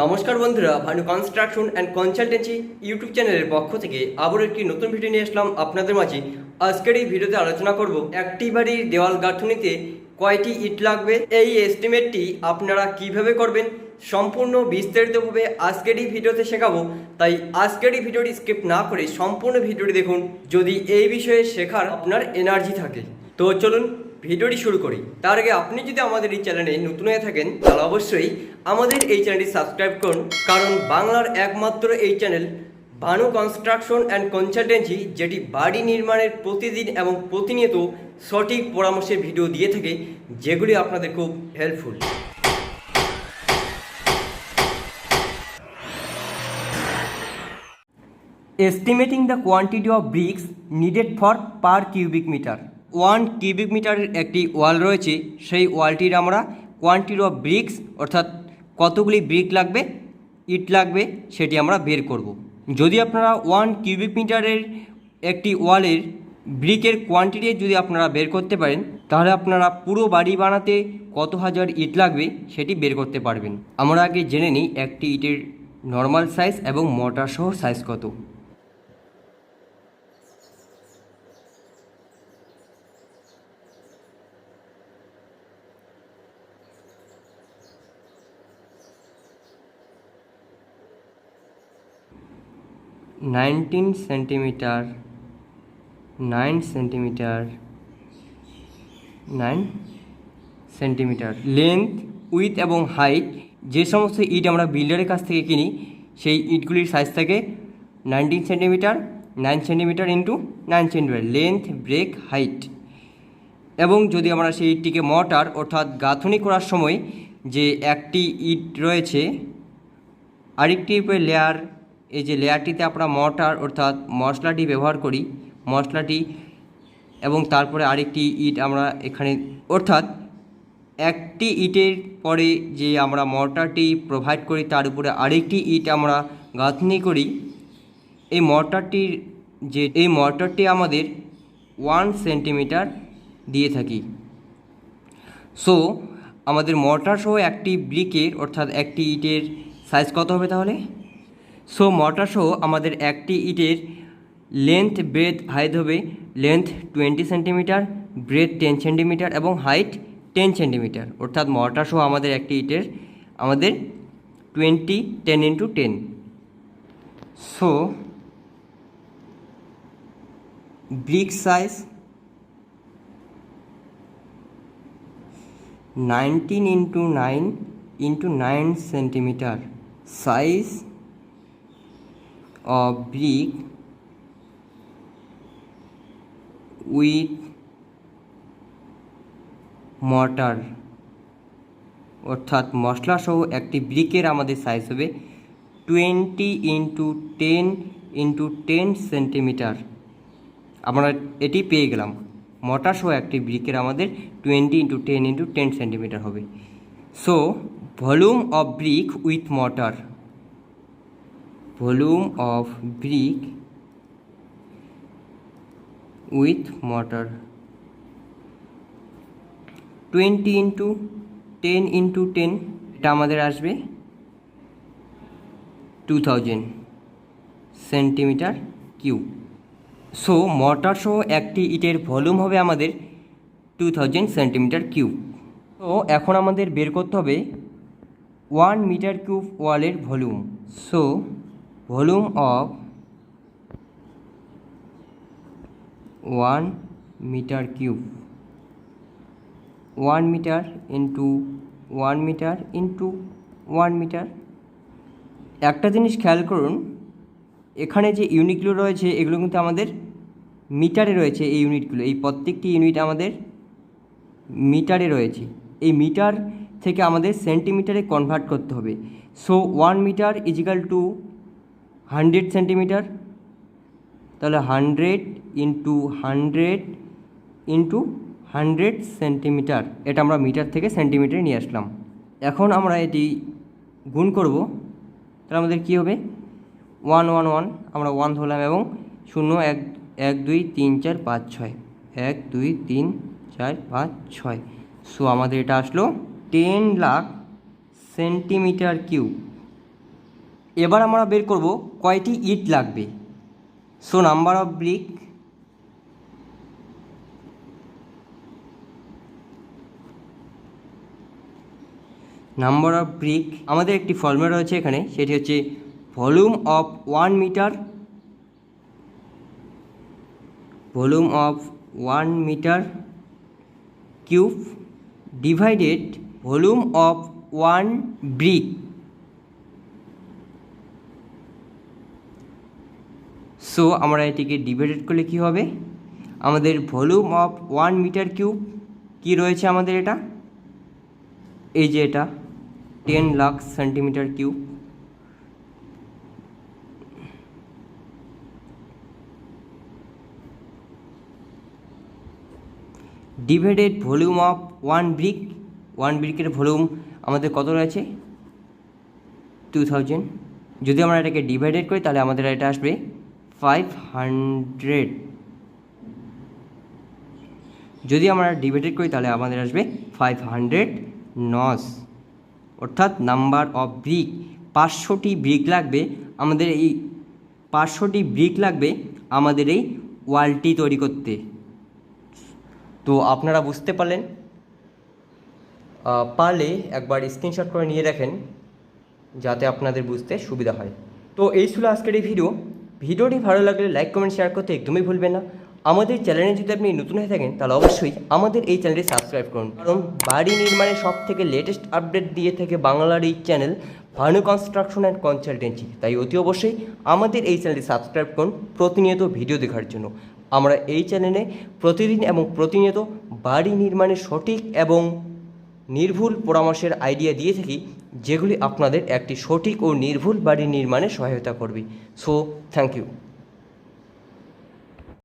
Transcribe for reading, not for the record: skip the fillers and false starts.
নমস্কার বন্ধুরা, Bhanu construction and consultancy YouTube চ্যানেলের পক্ষ থেকে আবার একটি নতুন ভিডিও নিয়ে আসলাম আপনাদের মাঝে। আজকের এই ভিডিওতে আলোচনা করব একটি বাড়ির দেওয়াল গাঁথুনিতে কয়টি ইট লাগবে, এই এস্টিমেটটি আপনারা কিভাবে করবেন সম্পূর্ণ বিস্তারিতভাবে আজকের এই ভিডিওতে শেখাবো। তাই আজকের এই ভিডিওটি স্কিপ না করে সম্পূর্ণ ভিডিওটি দেখুন যদি এই বিষয়ে শেখার আপনার এনার্জি থাকে। তো চলুন ভিডিওটি শুরু করি। তার আগে আপনি যদি আমাদের এই চ্যানেলে নতুন হয়ে থাকেন তাহলে অবশ্যই আমাদের এই চ্যানেলটি সাবস্ক্রাইব করুন, কারণ বাংলার একমাত্র এই channel Bhanu construction and consultancy যেটি বাড়ি নির্মাণের প্রতিদিন এবং প্রতিনিয়ত সঠিক পরামর্শের ভিডিও দিয়ে থাকে, যেগুলি আপনাদের খুব helpful. Estimating the quantity of bricks needed for per cubic metre. 1 cubic মিটারের একটি ওয়াল রয়েছে, সেই ওয়ালটির আমরা কোয়ান্টিটি অফ ব্রিক্স অর্থাৎ কতগুলি ব্রিক লাগবে, ইট লাগবে, সেটি আমরা বের করব। যদি আপনারা 1 কিউবিক মিটারের একটি ওয়ালের ব্রিকের কোয়ান্টিটি যদি আপনারা বের করতে পারেন, তাহলে আপনারা পুরো বাড়ি বানাতে কত হাজার ইট লাগবে সেটি বের করতে পারবেন। আমরা আগে জেনে নিই একটি ইটের নর্মাল সাইজ এবং মোটার সহ সাইজ কত। Nineteen centimetre 9 centimetre 9 centimetre length with এবং हाइट যে সমস্ত ইট আমরা বিল্ডারের কাছ থেকে কিনি সেই ইটগুলির সাইজ থাকে 19 centimetre 9 centimetre into 9 centimetre length breadth height. এবং যদি আমরা সেই ইটটিকে মর্টার অর্থাৎ গাঁথুনি করার সময় যে একটি ইট রয়েছে আরেকটি লেয়ার, এই যে লেয়ারটিতে আমরা মর্টার অর্থাৎ মশলাটি ব্যবহার করি, মশলাটি এবং তারপরে আরেকটি ইট আমরা এখানে, অর্থাৎ একটি ইটের পরে যে আমরা মর্টারটি প্রোভাইড করি তার উপরে আরেকটি ইট আমরা গাঁথনি করি। এই মর্টারটি আমাদের 1 সেন্টিমিটার দিয়ে থাকি। সো আমাদের মর্টার সহ একটি ব্রিকের অর্থাৎ একটি ইটের সাইজ কত হবে তাহলে? সো মর্টার সহ আমাদের একটি ইটের লেন্থ ব্রেথ হাইট হবে লেন্থ 20 সেন্টিমিটার, ব্রেথ 10 সেন্টিমিটার এবং হাইট 10 সেন্টিমিটার। অর্থাৎ মর্টার সহ আমাদের একটি ইটের আমাদের 10 into 10। So brick size 19 into 9 into 9 centimetre, size of brick with mortar অর্থাৎ মশলা সহ একটি ব্রিকের আমাদের সাইজ হবে 20 ইন্টু 10 ইন্টু 10 সেন্টিমিটার। আমরা এটি পেয়ে গেলাম, মর্টার সহ একটি ব্রিকের আমাদের 20 ইন্টু 10 ইন্টু 10 সেন্টিমিটার হবে। So volume of brick with mortar, volume of brick with mortar 20 into 10 into 10, এটা আমাদের আসবে 2000 সেন্টিমিটার কিউব। সো মর্টার সহ একটি ইটের ভলিউম হবে আমাদের 2000 সেন্টিমিটার কিউব। তো এখন আমাদের বের করতে হবে 1 মিটার কিউব ওয়ালের volume. So volume of 1 meter cube, 1 meter into 1 meter into 1 meter। একটা জিনিস খেয়াল করুন, এখানে যে ইউনিটগুলো রয়েছে এগুলো কিন্তু আমাদের মিটারে রয়েছে। এই ইউনিটগুলো, এই প্রত্যেকটি ইউনিট আমাদের মিটারে রয়েছে। এই মিটার থেকে আমাদের সেন্টিমিটারে কনভার্ট করতে হবে। So 1 metre is equal to 100 centimetre, তাহলে 100 ইন্টু 100 ইন্টু 100 সেন্টিমিটার, এটা আমরা মিটার থেকে সেন্টিমিটারে নিয়ে আসলাম। এখন আমরা এটি গুণ করব, তাহলে আমাদের কী হবে 1 1 1, আমরা 1 ধরলাম এবং 0 1 1 2 3 4 5 6 1 2 3 4 5 6। সো আমাদের এটা আসলো 10 লাখ সেন্টিমিটার কিউব। এবার আমরা বের করব কয়টি ইট লাগবে। সো নাম্বার অফ ব্রিক আমাদের একটি ফর্মুলা রয়েছে এখানে, সেটি হচ্ছে volume of 1 metre cube divided volume of 1 brick. So আমরা এটিকে ডিভাইডেড করলে কী হবে, আমাদের ভলিউম অফ 1 মিটার কিউব কী রয়েছে আমাদের, এটা এই যে এটা 10 lakh centimetre cube, divided volume of 1 ব্রিকের ভলিউম আমাদের কত রয়েছে 2000। যদি আমরা এটাকে ডিভাইডেড করি তাহলে আমাদের এটা আসবে 500। যদি আমরা ডিভাইডেড করি তাহলে আমাদের আসবে 500 নস, অর্থাৎ নাম্বার অফ ব্রিক 500টি ব্রিক লাগবে আমাদের, এই 500টি ব্রিক লাগবে আমাদের এই ওয়ালটি তৈরি করতে। তো আপনারা বুঝতে পারলেন, পারলে একবার স্ক্রিনশট করে নিয়ে রাখেন যাতে আপনাদের বুঝতে সুবিধা হয়। তো এই ছিল আজকের এই ভিডিওটি ভালো লাগলে লাইক কমেন্ট শেয়ার করতে একদমই ভুলবেন না। আমাদের চ্যানেলে যদি আপনি নতুন হয়ে থাকেন তাহলে অবশ্যই আমাদের এই চ্যানেলটি সাবস্ক্রাইব করুন, কারণ বাড়ি নির্মাণের সব থেকে লেটেস্ট আপডেট দিয়ে থাকে বাংলার এই channel Bhanu construction and consultancy. তাই অতি অবশ্যই আমাদের এই চ্যানেলটি সাবস্ক্রাইব করুন প্রতিনিয়ত ভিডিও দেখার জন্য। আমরা এই চ্যানেলে প্রতিদিন এবং প্রতিনিয়ত বাড়ি নির্মাণের সঠিক এবং নির্ভুল পরামর্শের আইডিয়া দিয়ে থাকি, যেগুলি আপনাদের একটি সঠিক ও নির্ভুল বাড়ি নির্মাণে সহায়তা করবে। So thank you.